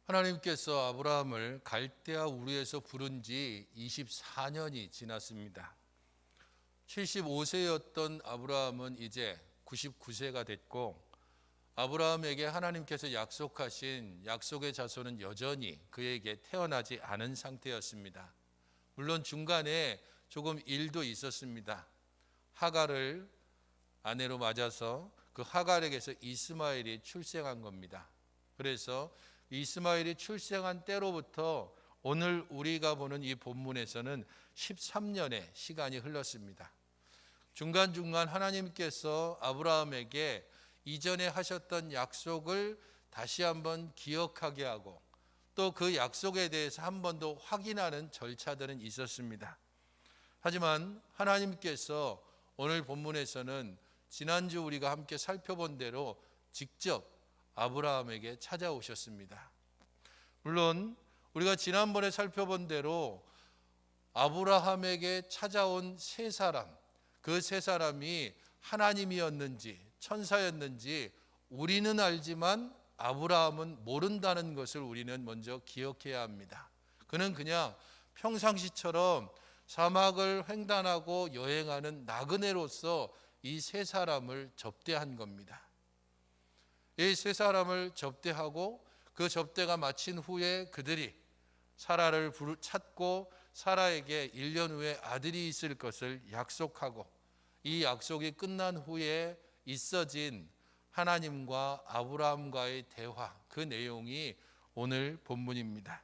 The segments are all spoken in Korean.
하나님께서 아브라함을 갈대아 우르에서 부른 지 24년이 지났습니다. 75세였던 아브라함은 이제 99세가 됐고, 아브라함에게 하나님께서 약속하신 약속의 자손은 여전히 그에게 태어나지 않은 상태였습니다. 물론 중간에 조금 일도 있었습니다. 하갈을 아내로 맞아서 그 하갈에게서 이스마엘이 출생한 겁니다. 그래서 이스마엘이 출생한 때로부터 오늘 우리가 보는 이 본문에서는 13년의 시간이 흘렀습니다. 중간중간 하나님께서 아브라함에게 이전에 하셨던 약속을 다시 한번 기억하게 하고 또 그 약속에 대해서 한 번 더 확인하는 절차들은 있었습니다. 하지만 하나님께서 오늘 본문에서는 지난주 우리가 함께 살펴본 대로 직접 아브라함에게 찾아오셨습니다. 물론 우리가 지난번에 살펴본 대로 아브라함에게 찾아온 세 사람, 그 세 사람이 하나님이었는지 천사였는지 우리는 알지만 아브라함은 모른다는 것을 우리는 먼저 기억해야 합니다. 그는 그냥 평상시처럼 사막을 횡단하고 여행하는 나그네로서 이 세 사람을 접대한 겁니다. 이 세 사람을 접대하고 그 접대가 마친 후에 그들이 사라를 찾고 사라에게 1년 후에 아들이 있을 것을 약속하고 이 약속이 끝난 후에 있어진 하나님과 아브라함과의 대화, 그 내용이 오늘 본문입니다.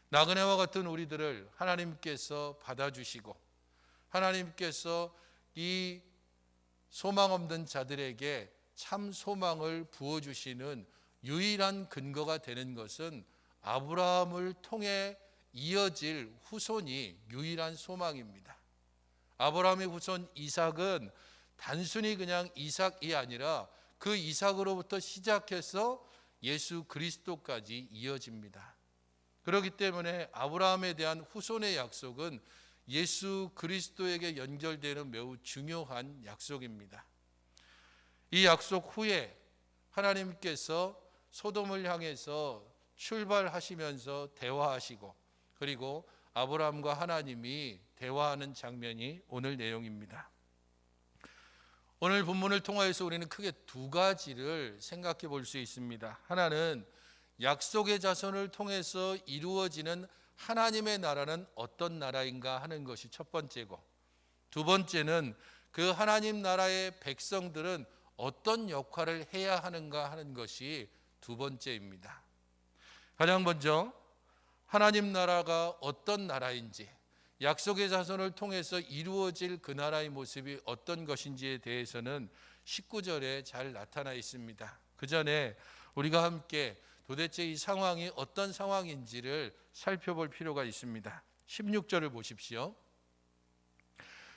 나그네와 같은 우리들을 하나님께서 받아주시고 하나님께서 이 소망 없는 자들에게 참 소망을 부어주시는 유일한 근거가 되는 것은 아브라함을 통해 이어질 후손이 유일한 소망입니다. 아브라함의 후손 이삭은 단순히 그냥 이삭이 아니라 그 이삭으로부터 시작해서 예수 그리스도까지 이어집니다. 그렇기 때문에 아브라함에 대한 후손의 약속은 예수 그리스도에게 연결되는 매우 중요한 약속입니다. 이 약속 후에 하나님께서 소돔을 향해서 출발하시면서 대화하시고 그리고 아브라함과 하나님이 대화하는 장면이 오늘 내용입니다. 오늘 본문을 통하여서 우리는 크게 두 가지를 생각해 볼 수 있습니다. 하나는 약속의 자손을 통해서 이루어지는 하나님의 나라는 어떤 나라인가 하는 것이 첫 번째고, 두 번째는 그 하나님 나라의 백성들은 어떤 역할을 해야 하는가 하는 것이 두 번째입니다. 가장 먼저 하나님 나라가 어떤 나라인지, 약속의 자손을 통해서 이루어질 그 나라의 모습이 어떤 것인지에 대해서는 19절에 잘 나타나 있습니다. 그 전에 우리가 함께 도대체 이 상황이 어떤 상황인지를 살펴볼 필요가 있습니다. 16절을 보십시오.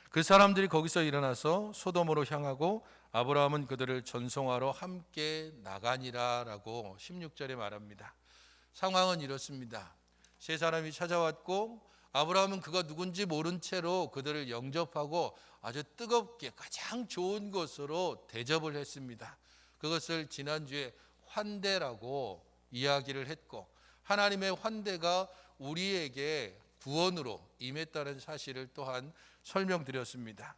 그 사람들이 거기서 일어나서 소돔으로 향하고 아브라함은 그들을 전송하러 함께 나가니라 라고 16절에 말합니다. 상황은 이렇습니다. 세 사람이 찾아왔고 아브라함은 그가 누군지 모른 채로 그들을 영접하고 아주 뜨겁게 가장 좋은 것으로 대접을 했습니다. 그것을 지난주에 환대라고 이야기를 했고, 하나님의 환대가 우리에게 구원으로 임했다는 사실을 또한 설명드렸습니다.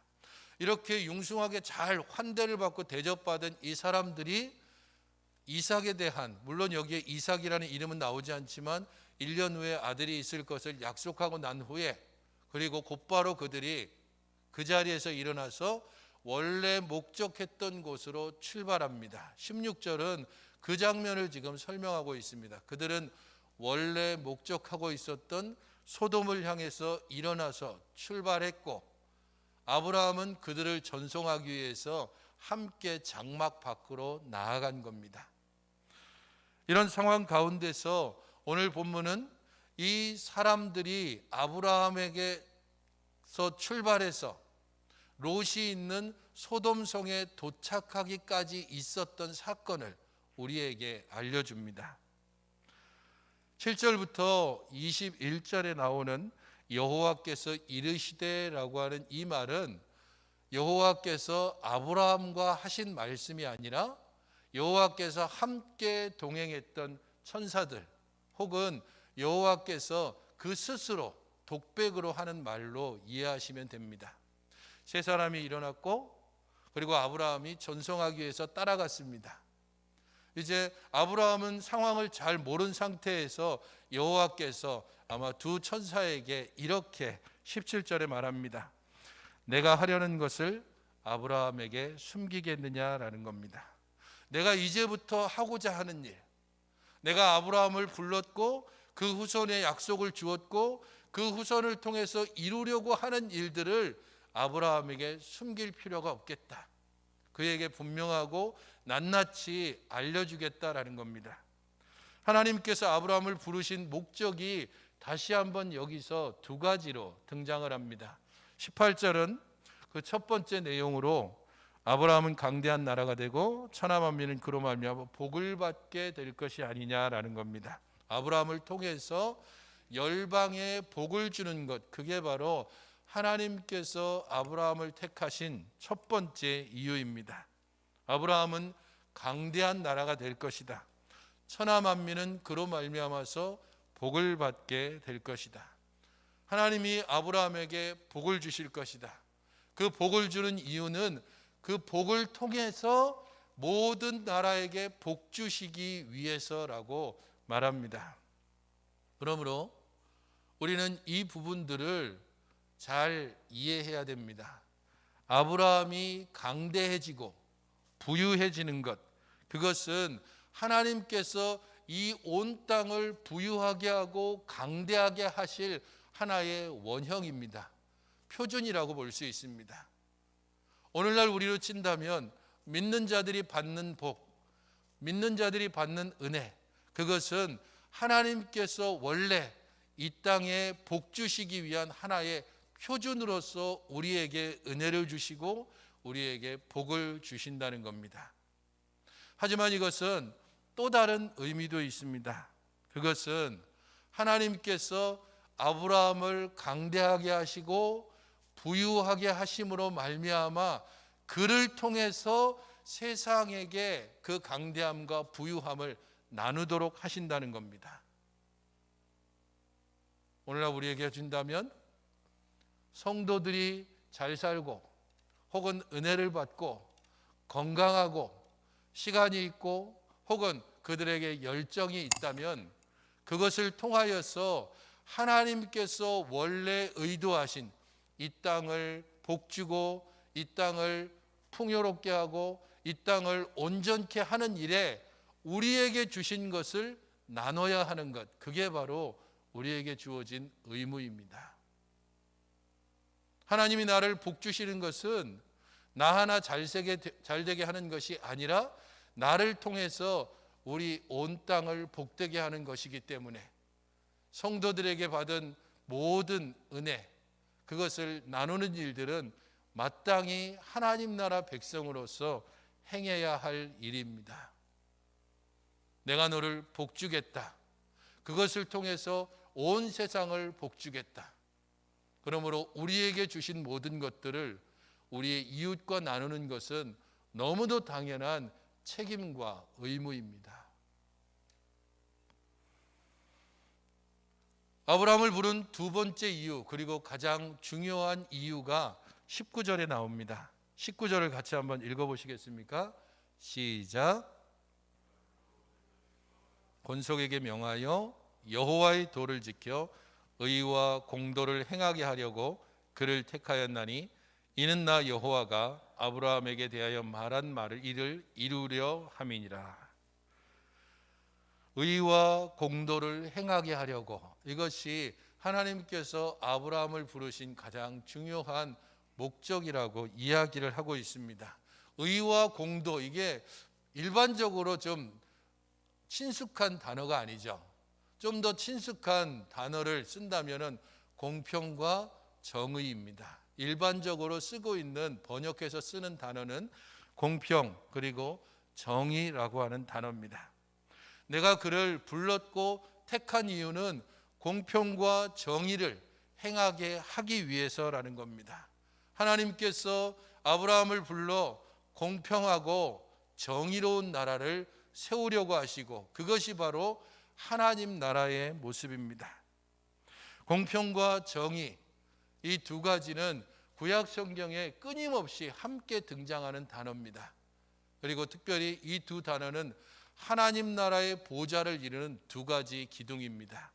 이렇게 융숭하게 잘 환대를 받고 대접받은 이 사람들이 이삭에 대한, 물론 여기에 이삭이라는 이름은 나오지 않지만 1년 후에 아들이 있을 것을 약속하고 난 후에, 그리고 곧바로 그들이 그 자리에서 일어나서 원래 목적했던 곳으로 출발합니다. 16절은 그 장면을 지금 설명하고 있습니다. 그들은 원래 목적하고 있었던 소돔을 향해서 일어나서 출발했고, 아브라함은 그들을 전송하기 위해서 함께 장막 밖으로 나아간 겁니다. 이런 상황 가운데서 오늘 본문은 이 사람들이 아브라함에게서 출발해서 롯이 있는 소돔성에 도착하기까지 있었던 사건을 우리에게 알려줍니다. 7절부터 21절에 나오는 여호와께서 이르시되라고 하는 이 말은 여호와께서 아브라함과 하신 말씀이 아니라 여호와께서 함께 동행했던 천사들, 혹은 여호와께서 그 스스로 독백으로 하는 말로 이해하시면 됩니다. 세 사람이 일어났고 그리고 아브라함이 전송하기 위해서 따라갔습니다. 이제 아브라함은 상황을 잘 모른 상태에서 여호와께서 아마 두 천사에게 이렇게 17절에 말합니다. 내가 하려는 것을 아브라함에게 숨기겠느냐라는 겁니다. 내가 이제부터 하고자 하는 일, 내가 아브라함을 불렀고 그 후손의 약속을 주었고 그 후손을 통해서 이루려고 하는 일들을 아브라함에게 숨길 필요가 없겠다. 그에게 분명하고 낱낱이 알려주겠다라는 겁니다. 하나님께서 아브라함을 부르신 목적이 다시 한번 여기서 두 가지로 등장을 합니다. 18절은 그 첫 번째 내용으로 아브라함은 강대한 나라가 되고 천하 만민은 그로 말미암아 복을 받게 될 것이 아니냐라는 겁니다. 아브라함을 통해서 열방에 복을 주는 것, 그게 바로 하나님께서 아브라함을 택하신 첫 번째 이유입니다. 아브라함은 강대한 나라가 될 것이다. 천하 만민은 그로 말미암아서 복을 받게 될 것이다. 하나님이 아브라함에게 복을 주실 것이다. 그 복을 주는 이유는 그 복을 통해서 모든 나라에게 복 주시기 위해서라고 말합니다. 그러므로 우리는 이 부분들을 잘 이해해야 됩니다. 아브라함이 강대해지고 부유해지는 것, 그것은 하나님께서 이 온 땅을 부유하게 하고 강대하게 하실 하나의 원형입니다. 표준이라고 볼 수 있습니다. 오늘날 우리로 친다면 믿는 자들이 받는 복, 믿는 자들이 받는 은혜, 그것은 하나님께서 원래 이 땅에 복 주시기 위한 하나의 표준으로서 우리에게 은혜를 주시고 우리에게 복을 주신다는 겁니다. 하지만 이것은 또 다른 의미도 있습니다. 그것은 하나님께서 아브라함을 강대하게 하시고 부유하게 하심으로 말미암아 그를 통해서 세상에게 그 강대함과 부유함을 나누도록 하신다는 겁니다. 오늘날 우리에게 준다면 성도들이 잘 살고 혹은 은혜를 받고 건강하고 시간이 있고 혹은 그들에게 열정이 있다면 그것을 통하여서 하나님께서 원래 의도하신 이 땅을 복주고 이 땅을 풍요롭게 하고 이 땅을 온전케 하는 일에 우리에게 주신 것을 나눠야 하는 것, 그게 바로 우리에게 주어진 의무입니다. 하나님이 나를 복주시는 것은 나 하나 잘 되게 하는 것이 아니라 나를 통해서 우리 온 땅을 복되게 하는 것이기 때문에 성도들에게 받은 모든 은혜, 그것을 나누는 일들은 마땅히 하나님 나라 백성으로서 행해야 할 일입니다. 내가 너를 복주겠다. 그것을 통해서 온 세상을 복주겠다. 그러므로 우리에게 주신 모든 것들을 우리의 이웃과 나누는 것은 너무도 당연한 책임과 의무입니다. 아브라함을 부른 두 번째 이유, 그리고 가장 중요한 이유가 19절에 나옵니다. 19절을 같이 한번 읽어보시겠습니까? 시작. 권속에게 명하여 여호와의 도를 지켜 의와 공도를 행하게 하려고 그를 택하였나니 이는 나 여호와가 아브라함에게 대하여 말한 말을 이를 이루려 함이니라. 의와 공도를 행하게 하려고, 이것이 하나님께서 아브라함을 부르신 가장 중요한 목적이라고 이야기를 하고 있습니다. 의와 공도, 이게 일반적으로 좀 친숙한 단어가 아니죠. 좀 더 친숙한 단어를 쓴다면 공평과 정의입니다. 일반적으로 쓰고 있는, 번역해서 쓰는 단어는 공평 그리고 정의라고 하는 단어입니다. 내가 그를 불렀고 택한 이유는 공평과 정의를 행하게 하기 위해서라는 겁니다. 하나님께서 아브라함을 불러 공평하고 정의로운 나라를 세우려고 하시고, 그것이 바로 하나님 나라의 모습입니다. 공평과 정의, 이 두 가지는 구약 성경에 끊임없이 함께 등장하는 단어입니다. 그리고 특별히 이 두 단어는 하나님 나라의 보좌를 이루는 두 가지 기둥입니다.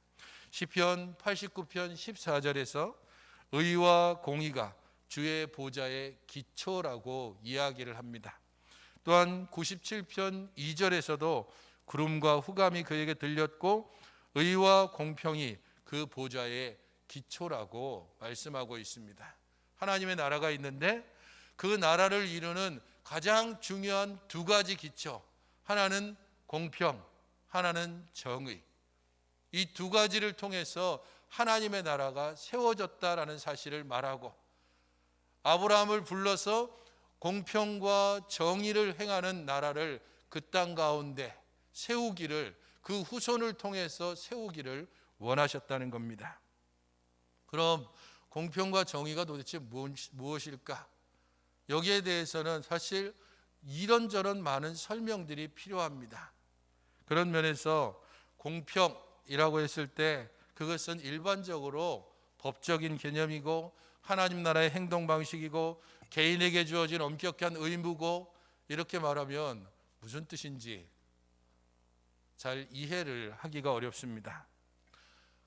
시편 89편 14절에서 의와 공의가 주의 보좌의 기초라고 이야기를 합니다. 또한 97편 2절에서도 구름과 후감이 그에게 들렸고 의와 공평이 그 보좌의 기초라고 말씀하고 있습니다. 하나님의 나라가 있는데 그 나라를 이루는 가장 중요한 두 가지 기초, 하나는 공평, 하나는 정의. 이 두 가지를 통해서 하나님의 나라가 세워졌다라는 사실을 말하고, 아브라함을 불러서 공평과 정의를 행하는 나라를 그 땅 가운데 세우기를, 그 후손을 통해서 세우기를 원하셨다는 겁니다. 그럼 공평과 정의가 도대체 무엇일까? 여기에 대해서는 사실 이런저런 많은 설명들이 필요합니다. 그런 면에서 공평이라고 했을 때 그것은 일반적으로 법적인 개념이고 하나님 나라의 행동 방식이고 개인에게 주어진 엄격한 의무고, 이렇게 말하면 무슨 뜻인지 잘 이해를 하기가 어렵습니다.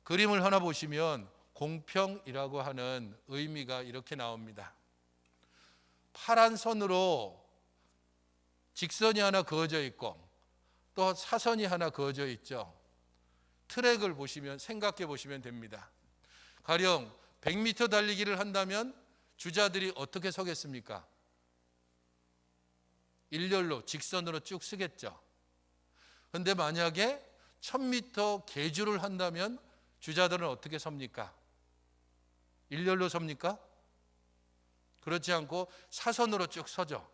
그림을 하나 보시면 공평이라고 하는 의미가 이렇게 나옵니다. 파란 선으로 직선이 하나 그어져 있고 또 사선이 하나 그어져 있죠. 트랙을 보시면, 생각해 보시면 됩니다. 가령 100m 달리기를 한다면 주자들이 어떻게 서겠습니까? 일렬로 직선으로 쭉 서겠죠. 그런데 만약에 1000m 계주를 한다면 주자들은 어떻게 섭니까? 일렬로 섭니까? 그렇지 않고 사선으로 쭉 서죠.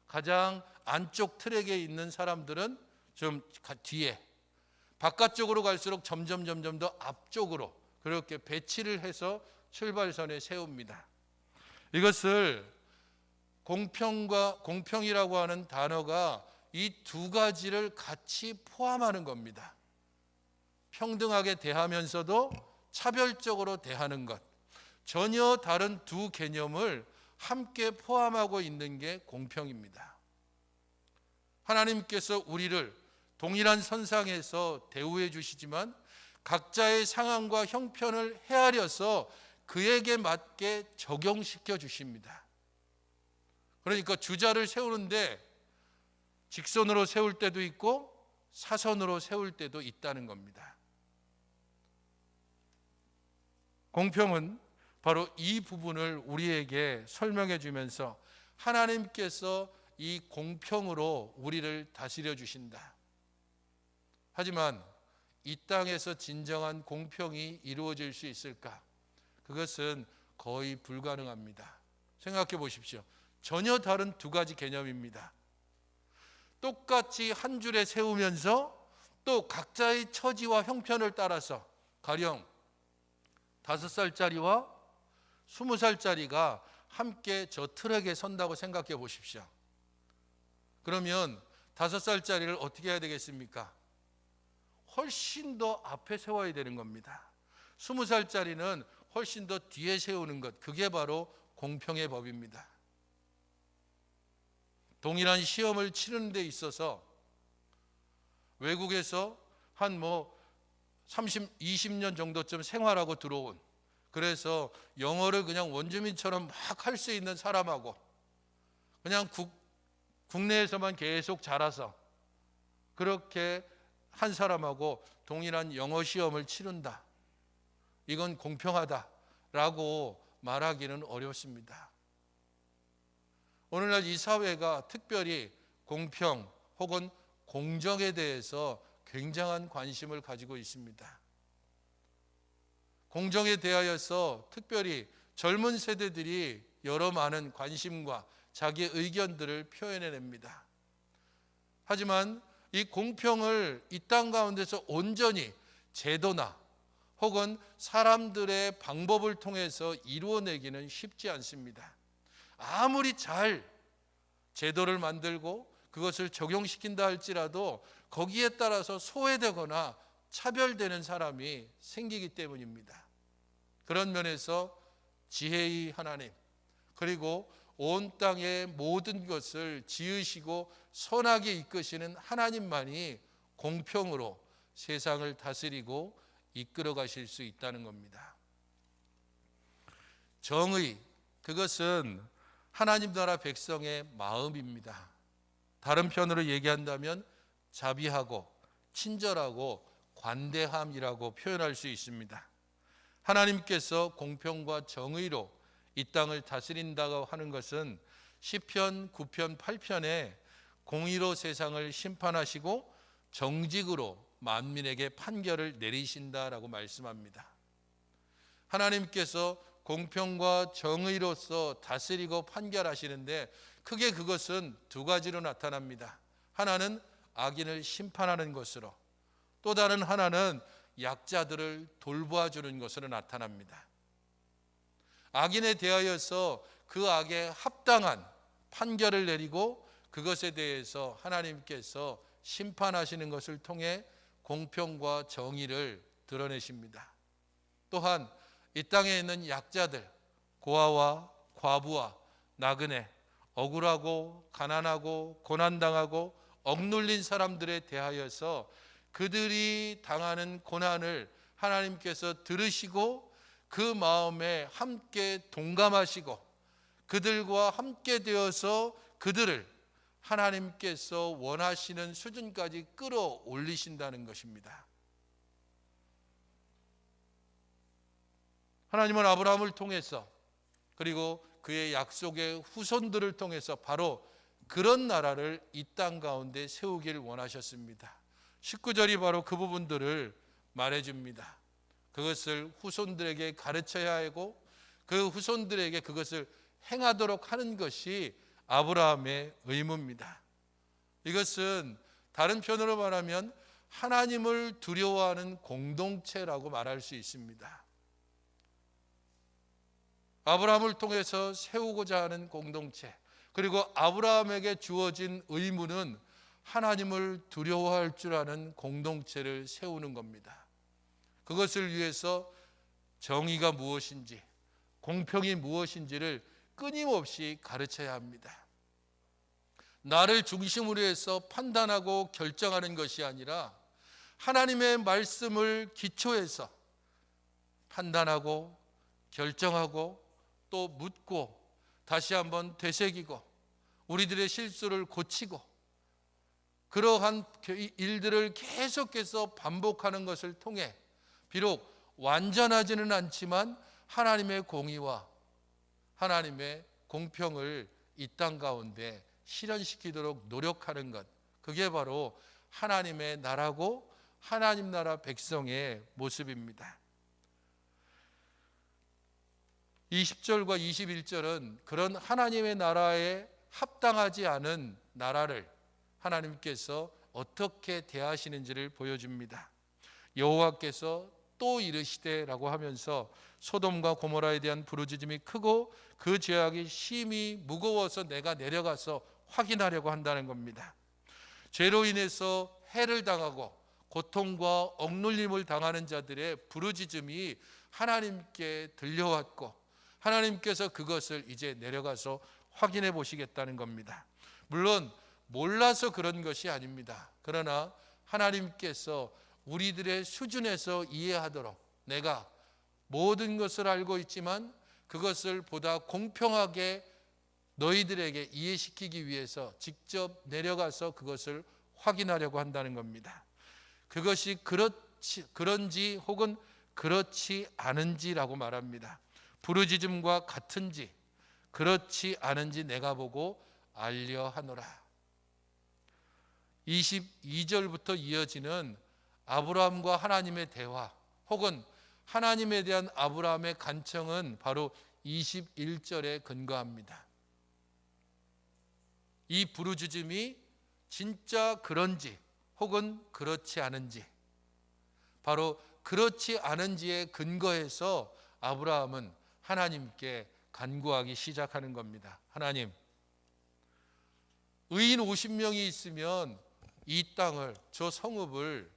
가장 안쪽 트랙에 있는 사람들은 좀 뒤에, 바깥쪽으로 갈수록 점점 더 앞쪽으로 그렇게 배치를 해서 출발선에 세웁니다. 이것을 공평이라고 하는 단어가 이 두 가지를 같이 포함하는 겁니다. 평등하게 대하면서도 차별적으로 대하는 것, 전혀 다른 두 개념을 함께 포함하고 있는 게 공평입니다. 하나님께서 우리를 동일한 선상에서 대우해 주시지만 각자의 상황과 형편을 헤아려서 그에게 맞게 적용시켜 주십니다. 그러니까 주자를 세우는데 직선으로 세울 때도 있고 사선으로 세울 때도 있다는 겁니다. 공평은 바로 이 부분을 우리에게 설명해 주면서 하나님께서 이 공평으로 우리를 다스려 주신다. 하지만 이 땅에서 진정한 공평이 이루어질 수 있을까? 그것은 거의 불가능합니다. 생각해 보십시오. 전혀 다른 두 가지 개념입니다. 똑같이 한 줄에 세우면서 또 각자의 처지와 형편을 따라서, 가령 5살짜리와 20살짜리가 함께 저 트랙에 선다고 생각해 보십시오. 그러면 5살짜리를 어떻게 해야 되겠습니까? 훨씬 더 앞에 세워야 되는 겁니다. 20살짜리는 훨씬 더 뒤에 세우는 것, 그게 바로 공평의 법입니다. 동일한 시험을 치르는 데 있어서 외국에서 한 20년 정도쯤 생활하고 들어온, 그래서 영어를 그냥 원주민처럼 막 할 수 있는 사람하고 그냥 국내에서만 계속 자라서 그렇게 한 사람하고 동일한 영어 시험을 치른다. 이건 공평하다라고 말하기는 어렵습니다. 오늘날 이 사회가 특별히 공평 혹은 공정에 대해서 굉장한 관심을 가지고 있습니다. 공정에 대하여서 특별히 젊은 세대들이 여러 많은 관심과 자기의 의견들을 표현해냅니다. 하지만 이 공평을 이 땅 가운데서 온전히 제도나 혹은 사람들의 방법을 통해서 이루어내기는 쉽지 않습니다. 아무리 잘 제도를 만들고 그것을 적용시킨다 할지라도 거기에 따라서 소외되거나 차별되는 사람이 생기기 때문입니다. 그런 면에서 지혜의 하나님, 그리고 온 땅의 모든 것을 지으시고 선하게 이끄시는 하나님만이 공평으로 세상을 다스리고 이끌어 가실 수 있다는 겁니다. 정의, 그것은 하나님 나라 백성의 마음입니다. 다른 편으로 얘기한다면 자비하고 친절하고 관대함이라고 표현할 수 있습니다. 하나님께서 공평과 정의로 이 땅을 다스린다고 하는 것은 시편 9편 8편에 공의로 세상을 심판하시고 정직으로 만민에게 판결을 내리신다라고 말씀합니다. 하나님께서 공평과 정의로서 다스리고 판결하시는데 크게 그것은 두 가지로 나타납니다. 하나는 악인을 심판하는 것으로, 또 다른 하나는 약자들을 돌보아주는 것으로 나타납니다. 악인에 대하여서 그 악에 합당한 판결을 내리고 그것에 대해서 하나님께서 심판하시는 것을 통해 공평과 정의를 드러내십니다. 또한 이 땅에 있는 약자들, 고아와 과부와 나그네, 억울하고 가난하고 고난당하고 억눌린 사람들에 대하여서 그들이 당하는 고난을 하나님께서 들으시고 그 마음에 함께 동감하시고 그들과 함께 되어서 그들을 하나님께서 원하시는 수준까지 끌어올리신다는 것입니다. 하나님은 아브라함을 통해서, 그리고 그의 약속의 후손들을 통해서 바로 그런 나라를 이 땅 가운데 세우기를 원하셨습니다. 19절이 바로 그 부분들을 말해줍니다. 그것을 후손들에게 가르쳐야 하고 그 후손들에게 그것을 행하도록 하는 것이 아브라함의 의무입니다. 이것은 다른 편으로 말하면 하나님을 두려워하는 공동체라고 말할 수 있습니다. 아브라함을 통해서 세우고자 하는 공동체, 그리고 아브라함에게 주어진 의무는 하나님을 두려워할 줄 아는 공동체를 세우는 겁니다. 그것을 위해서 정의가 무엇인지, 공평이 무엇인지를 끊임없이 가르쳐야 합니다. 나를 중심으로 해서 판단하고 결정하는 것이 아니라 하나님의 말씀을 기초해서 판단하고 결정하고 또 묻고 다시 한번 되새기고 우리들의 실수를 고치고 그러한 일들을 계속해서 반복하는 것을 통해 비록 완전하지는 않지만 하나님의 공의와 하나님의 공평을 이 땅 가운데 실현시키도록 노력하는 것, 그게 바로 하나님의 나라고 하나님 나라 백성의 모습입니다. 20절과 21절은 그런 하나님의 나라에 합당하지 않은 나라를 하나님께서 어떻게 대하시는지를 보여줍니다. 여호와께서 또 이르시되라고 하면서 소돔과 고모라에 대한 부르짖음이 크고 그 죄악이 심히 무거워서 내가 내려가서 확인하려고 한다는 겁니다. 죄로 인해서 해를 당하고 고통과 억눌림을 당하는 자들의 부르짖음이 하나님께 들려왔고 하나님께서 그것을 이제 내려가서 확인해 보시겠다는 겁니다. 물론 몰라서 그런 것이 아닙니다. 그러나 하나님께서 우리들의 수준에서 이해하도록 내가 모든 것을 알고 있지만 그것을 보다 공평하게 너희들에게 이해시키기 위해서 직접 내려가서 그것을 확인하려고 한다는 겁니다. 그것이 그런지 혹은 그렇지 않은지라고 말합니다. 부르짖음과 같은지 그렇지 않은지 내가 보고 알려 하노라. 22절부터 이어지는 아브라함과 하나님의 대화 혹은 하나님에 대한 아브라함의 간청은 바로 21절에 근거합니다. 이 부르짖음이 진짜 그런지 혹은 그렇지 않은지, 바로 그렇지 않은지에 근거해서 아브라함은 하나님께 간구하기 시작하는 겁니다. 하나님, 의인 50명이 있으면 이 땅을, 저 성읍을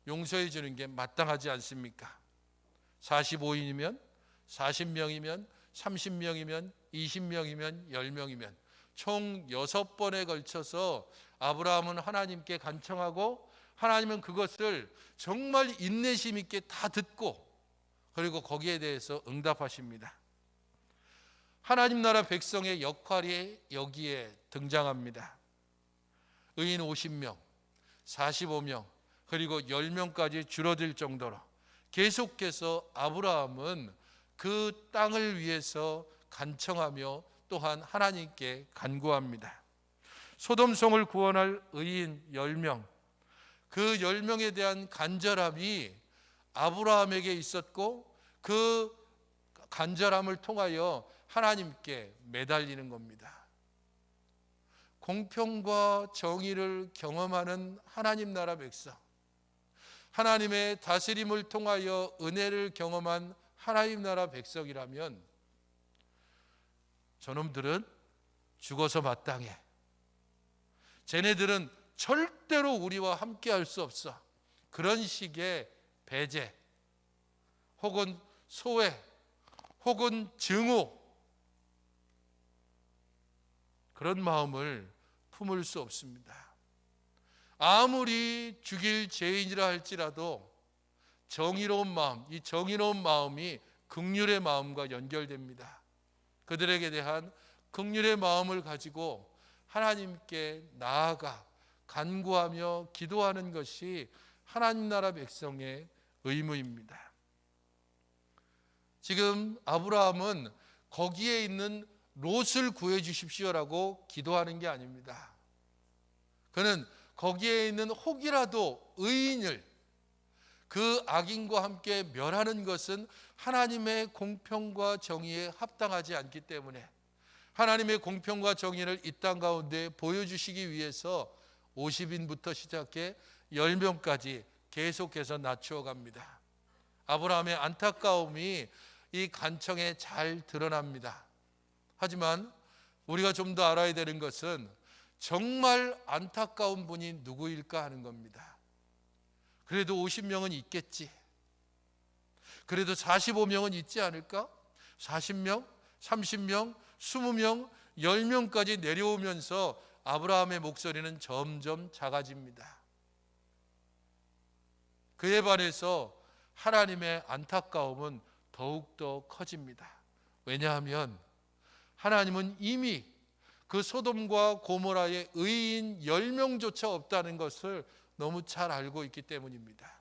용서해 주는 게 마땅하지 않습니까? 45인이면 40명이면 30명이면 20명이면 10명이면 총 6번에 걸쳐서 아브라함은 하나님께 간청하고 하나님은 그것을 정말 인내심 있게 다 듣고 그리고 거기에 대해서 응답하십니다. 하나님 나라 백성의 역할이 여기에 등장합니다. 의인 50명, 45명, 그리고 10명까지 줄어들 정도로 계속해서 아브라함은 그 땅을 위해서 간청하며 또한 하나님께 간구합니다. 소돔성을 구원할 의인 10명, 그 10명에 대한 간절함이 아브라함에게 있었고 그 간절함을 통하여 하나님께 매달리는 겁니다. 공평과 정의를 경험하는 하나님 나라 백성, 하나님의 다스림을 통하여 은혜를 경험한 하나님 나라 백성이라면 저놈들은 죽어서 마땅해. 쟤네들은 절대로 우리와 함께 할 수 없어. 그런 식의 배제 혹은 소외 혹은 증오, 그런 마음을 품을 수 없습니다. 아무리 죽일 죄인이라 할지라도 정의로운 마음, 이 정의로운 마음이 긍휼의 마음과 연결됩니다. 그들에게 대한 긍휼의 마음을 가지고 하나님께 나아가 간구하며 기도하는 것이 하나님 나라 백성의 의무입니다. 지금 아브라함은 거기에 있는 롯을 구해 주십시오라고 기도하는 게 아닙니다. 그는 거기에 있는 혹이라도 의인을 그 악인과 함께 멸하는 것은 하나님의 공평과 정의에 합당하지 않기 때문에 하나님의 공평과 정의를 이 땅 가운데 보여주시기 위해서 50인부터 시작해 10명까지 계속해서 낮추어 갑니다. 아브라함의 안타까움이 이 간청에 잘 드러납니다. 하지만 우리가 좀 더 알아야 되는 것은 정말 안타까운 분이 누구일까 하는 겁니다. 그래도 50명은 있겠지. 그래도 45명은 있지 않을까? 40명, 30명, 20명, 10명까지 내려오면서 아브라함의 목소리는 점점 작아집니다. 그에 반해서 하나님의 안타까움은 더욱더 커집니다. 왜냐하면 하나님은 이미 그 소돔과 고모라의 의인 10명조차 없다는 것을 너무 잘 알고 있기 때문입니다.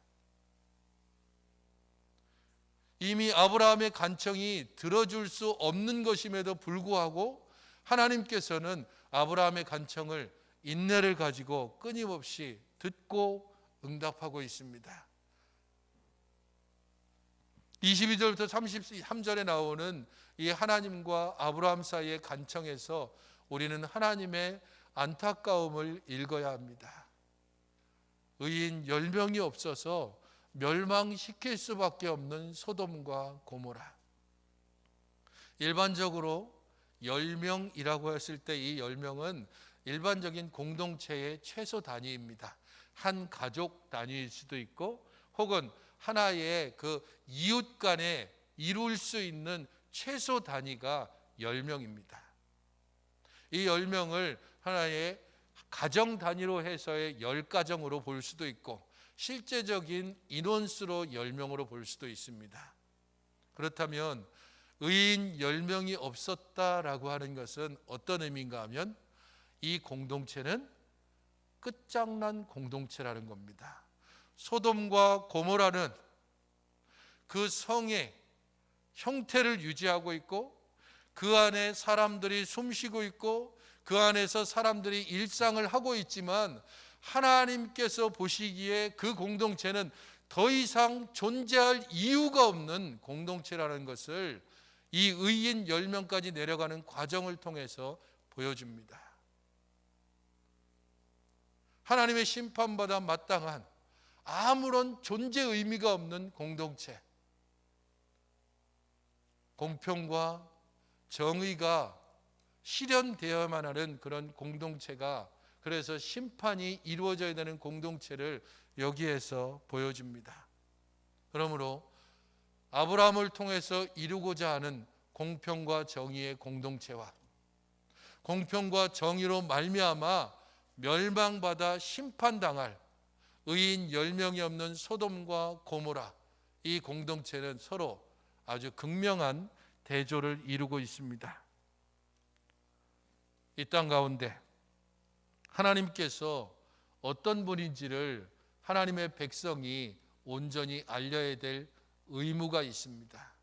이미 아브라함의 간청이 들어줄 수 없는 것임에도 불구하고 하나님께서는 아브라함의 간청을 인내를 가지고 끊임없이 듣고 응답하고 있습니다. 22절부터 33절에 나오는 이 하나님과 아브라함 사이의 간청에서 우리는 하나님의 안타까움을 읽어야 합니다. 의인 10명이 없어서 멸망시킬 수밖에 없는 소돔과 고모라. 일반적으로 10명이라고 했을 때 이 10명은 일반적인 공동체의 최소 단위입니다. 한 가족 단위일 수도 있고 혹은 하나의 그 이웃 간에 이룰 수 있는 최소 단위가 10명입니다. 이 10명을 하나의 가정 단위로 해서의 10가정으로 볼 수도 있고 실제적인 인원수로 10명으로 볼 수도 있습니다. 그렇다면 의인 10명이 없었다라고 하는 것은 어떤 의미인가 하면 이 공동체는 끝장난 공동체라는 겁니다. 소돔과 고모라는 그 성의 형태를 유지하고 있고 그 안에 사람들이 숨쉬고 있고 그 안에서 사람들이 일상을 하고 있지만 하나님께서 보시기에 그 공동체는 더 이상 존재할 이유가 없는 공동체라는 것을 이 의인 10명까지 내려가는 과정을 통해서 보여줍니다. 하나님의 심판받아 마땅한 아무런 존재 의미가 없는 공동체, 공평과 정의가 실현되어야만 하는 그런 공동체가 그래서 심판이 이루어져야 되는 공동체를 여기에서 보여줍니다. 그러므로 아브라함을 통해서 이루고자 하는 공평과 정의의 공동체와 공평과 정의로 말미암아 멸망받아 심판당할 의인 10명이 없는 소돔과 고모라, 이 공동체는 서로 아주 극명한 대조를 이루고 있습니다. 이 땅 가운데 하나님께서 어떤 분인지를 하나님의 백성이 온전히 알려야 될 의무가 있습니다.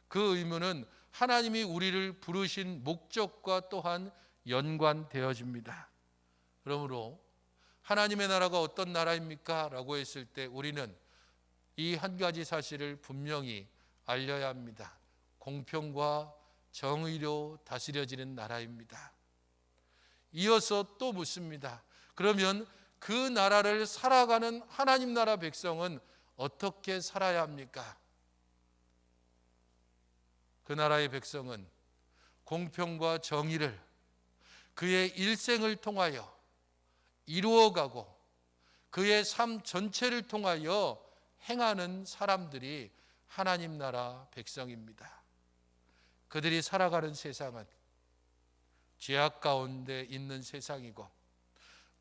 그 의무는 하나님이 우리를 부르신 목적과 또한 연관되어집니다. 그러므로 하나님의 나라가 어떤 나라입니까? 라고 했을 때 우리는 이 한 가지 사실을 분명히 알려야 합니다. 공평과 정의로 다스려지는 나라입니다. 이어서 또 묻습니다. 그러면 그 나라를 살아가는 하나님 나라 백성은 어떻게 살아야 합니까? 그 나라의 백성은 공평과 정의를 그의 일생을 통하여 이루어가고 그의 삶 전체를 통하여 행하는 사람들이 하나님 나라 백성입니다. 그들이 살아가는 세상은 죄악 가운데 있는 세상이고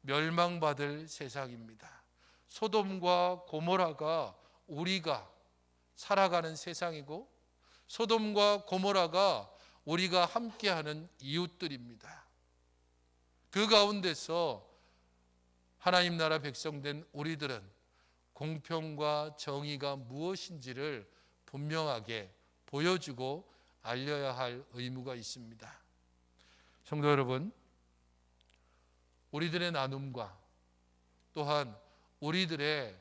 멸망받을 세상입니다. 소돔과 고모라가 우리가 살아가는 세상이고 소돔과 고모라가 우리가 함께하는 이웃들입니다. 그 가운데서 하나님 나라 백성된 우리들은 공평과 정의가 무엇인지를 분명하게 보여주고 알려야 할 의무가 있습니다. 성도 여러분, 우리들의 나눔과 또한 우리들의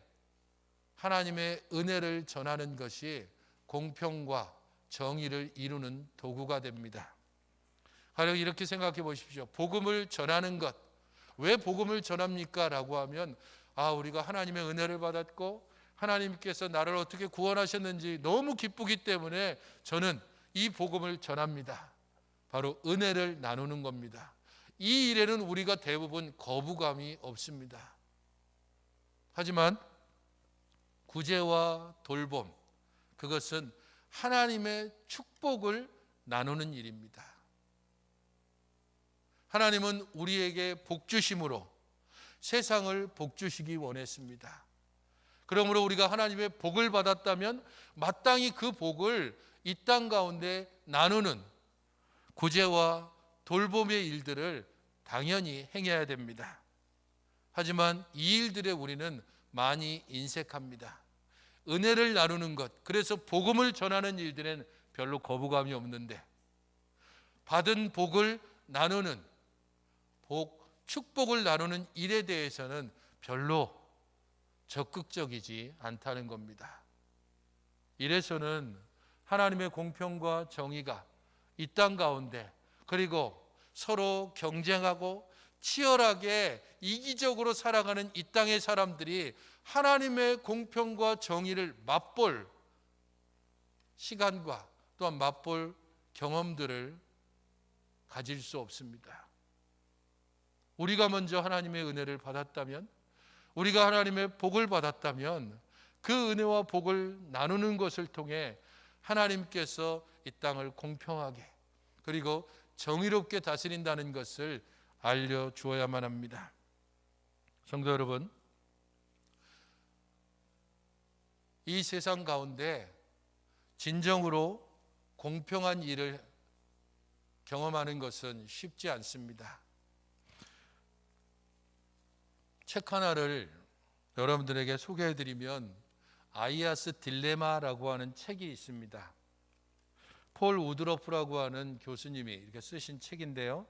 하나님의 은혜를 전하는 것이 공평과 정의를 이루는 도구가 됩니다. 가령 이렇게 생각해 보십시오. 복음을 전하는 것, 왜 복음을 전합니까? 라고 하면 우리가 하나님의 은혜를 받았고 하나님께서 나를 어떻게 구원하셨는지 너무 기쁘기 때문에 저는 이 복음을 전합니다. 바로 은혜를 나누는 겁니다. 이 일에는 우리가 대부분 거부감이 없습니다. 하지만 구제와 돌봄, 그것은 하나님의 축복을 나누는 일입니다. 하나님은 우리에게 복 주심으로 세상을 복 주시기 원했습니다. 그러므로 우리가 하나님의 복을 받았다면 마땅히 그 복을 이 땅 가운데 나누는 구제와 돌봄의 일들을 당연히 행해야 됩니다. 하지만 이 일들에 우리는 많이 인색합니다. 은혜를 나누는 것, 그래서 복음을 전하는 일들엔 별로 거부감이 없는데 받은 복을 나누는 축복을 나누는 일에 대해서는 별로 적극적이지 않다는 겁니다. 이래서는 하나님의 공평과 정의가 이 땅 가운데 그리고 서로 경쟁하고 치열하게 이기적으로 살아가는 이 땅의 사람들이 하나님의 공평과 정의를 맛볼 시간과 또한 맛볼 경험들을 가질 수 없습니다. 우리가 먼저 하나님의 은혜를 받았다면, 우리가 하나님의 복을 받았다면 그 은혜와 복을 나누는 것을 통해 하나님께서 이 땅을 공평하게 그리고 정의롭게 다스린다는 것을 알려주어야만 합니다. 성도 여러분, 이 세상 가운데 진정으로 공평한 일을 경험하는 것은 쉽지 않습니다. 책 하나를 여러분들에게 소개해드리면 아이아스 딜레마라고 하는 책이 있습니다. 폴 우드러프라고 하는 교수님이 이렇게 쓰신 책인데요.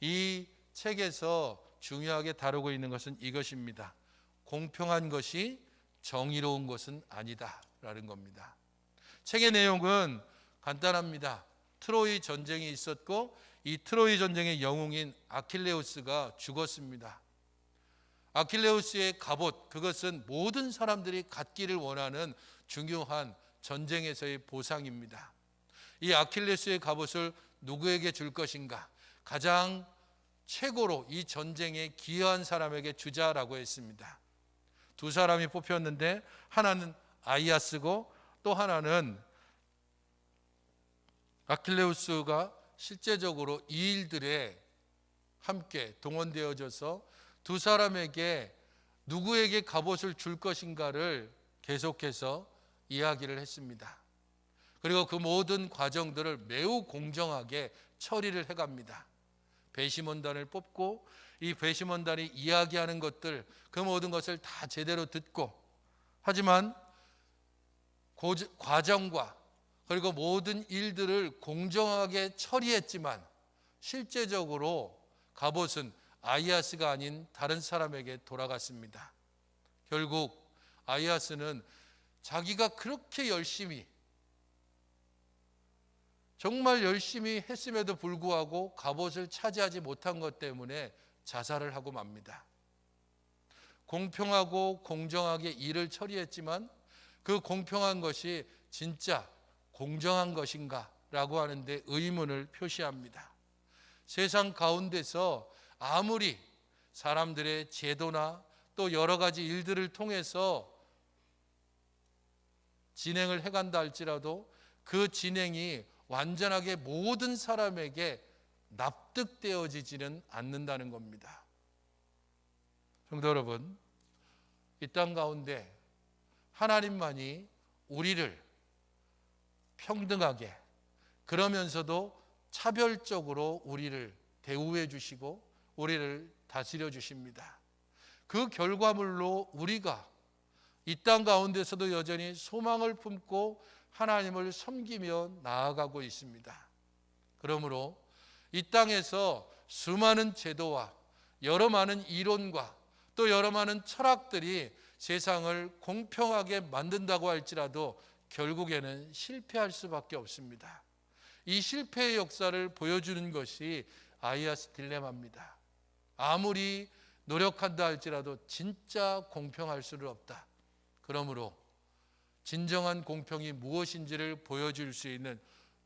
이 책에서 중요하게 다루고 있는 것은 이것입니다. 공평한 것이 정의로운 것은 아니다 라는 겁니다. 책의 내용은 간단합니다. 트로이 전쟁이 있었고 이 트로이 전쟁의 영웅인 아킬레우스가 죽었습니다. 아킬레우스의 갑옷, 그것은 모든 사람들이 갖기를 원하는 중요한 전쟁에서의 보상입니다. 이 아킬레우스의 갑옷을 누구에게 줄 것인가? 가장 최고로 이 전쟁에 기여한 사람에게 주자라고 했습니다. 두 사람이 뽑혔는데 하나는 아이아스고 또 하나는 아킬레우스가 실제적으로 이 일들에 함께 동원되어져서 두 사람에게 누구에게 갑옷을 줄 것인가를 계속해서 이야기를 했습니다. 그리고 그 모든 과정들을 매우 공정하게 처리를 해갑니다. 배심원단을 뽑고 이 배심원단이 이야기하는 것들, 그 모든 것을 다 제대로 듣고, 하지만 과정과 그리고 모든 일들을 공정하게 처리했지만 실제적으로 갑옷은 아이아스가 아닌 다른 사람에게 돌아갔습니다. 결국 아이아스는 자기가 그렇게 열심히, 정말 열심히 했음에도 불구하고 갑옷을 차지하지 못한 것 때문에 자살을 하고 맙니다. 공평하고 공정하게 일을 처리했지만 그 공평한 것이 진짜 공정한 것인가 라고 하는데 의문을 표시합니다. 세상 가운데서 아무리 사람들의 제도나 또 여러 가지 일들을 통해서 진행을 해간다 할지라도 그 진행이 완전하게 모든 사람에게 납득되어지지는 않는다는 겁니다. 성도 여러분, 이 땅 가운데 하나님만이 우리를 평등하게, 그러면서도 차별적으로 우리를 대우해 주시고 우리를 다스려 주십니다. 그 결과물로 우리가 이 땅 가운데서도 여전히 소망을 품고 하나님을 섬기며 나아가고 있습니다. 그러므로 이 땅에서 수많은 제도와 여러 많은 이론과 또 여러 많은 철학들이 세상을 공평하게 만든다고 할지라도 결국에는 실패할 수밖에 없습니다. 이 실패의 역사를 보여주는 것이 아이아스 딜레마입니다. 아무리 노력한다 할지라도 진짜 공평할 수는 없다. 그러므로 진정한 공평이 무엇인지를 보여줄 수 있는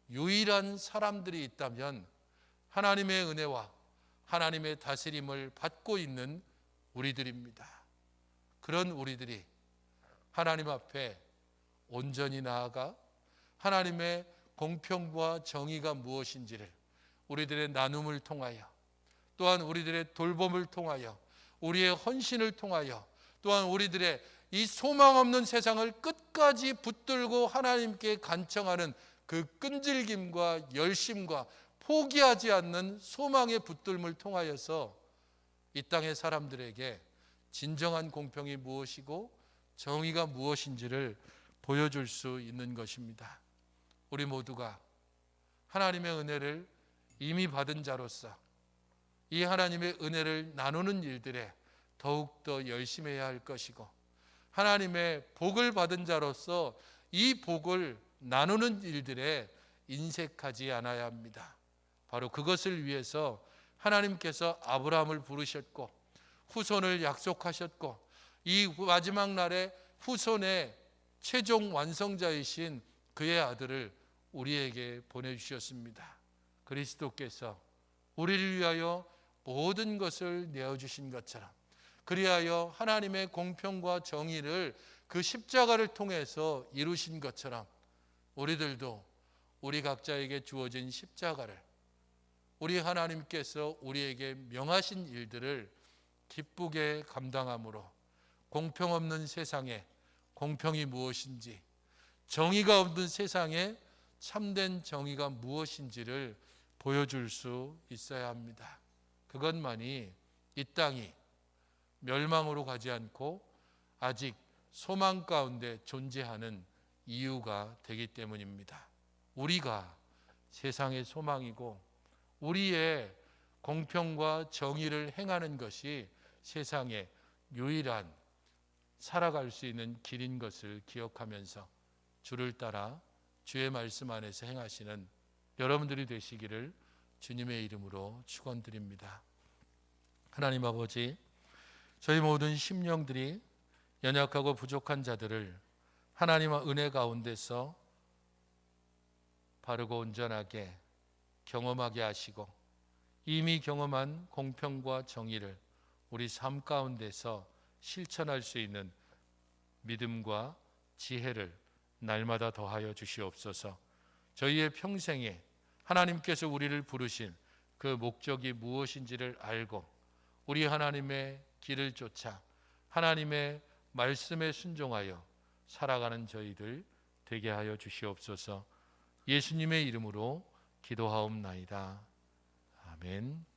유일한 사람들이 있다면 하나님의 은혜와 하나님의 다스림을 받고 있는 우리들입니다. 그런 우리들이 하나님 앞에 온전히 나아가 하나님의 공평과 정의가 무엇인지를 우리들의 나눔을 통하여, 또한 우리들의 돌봄을 통하여, 우리의 헌신을 통하여, 또한 우리들의 이 소망 없는 세상을 끝까지 붙들고 하나님께 간청하는 그 끈질김과 열심과 포기하지 않는 소망의 붙들음을 통하여서 이 땅의 사람들에게 진정한 공평이 무엇이고 정의가 무엇인지를 보여줄 수 있는 것입니다. 우리 모두가 하나님의 은혜를 이미 받은 자로서 이 하나님의 은혜를 나누는 일들에 더욱더 열심히 해야 할 것이고, 하나님의 복을 받은 자로서 이 복을 나누는 일들에 인색하지 않아야 합니다. 바로 그것을 위해서 하나님께서 아브라함을 부르셨고 후손을 약속하셨고, 이 마지막 날에 후손의 최종 완성자이신 그의 아들을 우리에게 보내주셨습니다. 그리스도께서 우리를 위하여 모든 것을 내어주신 것처럼, 그리하여 하나님의 공평과 정의를 그 십자가를 통해서 이루신 것처럼 우리들도 우리 각자에게 주어진 십자가를, 우리 하나님께서 우리에게 명하신 일들을 기쁘게 감당함으로 공평 없는 세상에 공평이 무엇인지, 정의가 없는 세상에 참된 정의가 무엇인지를 보여줄 수 있어야 합니다. 그것만이 이 땅이 멸망으로 가지 않고 아직 소망 가운데 존재하는 이유가 되기 때문입니다. 우리가 세상의 소망이고 우리의 공평과 정의를 행하는 것이 세상의 유일한 살아갈 수 있는 길인 것을 기억하면서 주를 따라 주의 말씀 안에서 행하시는 여러분들이 되시기를 주님의 이름으로 축원드립니다. 하나님 아버지, 저희 모든 심령들이 연약하고 부족한 자들을 하나님의 은혜 가운데서 바르고 온전하게 경험하게 하시고 이미 경험한 공평과 정의를 우리 삶 가운데서 실천할 수 있는 믿음과 지혜를 날마다 더하여 주시옵소서. 저희의 평생에 하나님께서 우리를 부르신 그 목적이 무엇인지를 알고 우리 하나님의 길을 쫓아 하나님의 말씀에 순종하여 살아가는 저희들 되게 하여 주시옵소서. 예수님의 이름으로 기도하옵나이다. 아멘.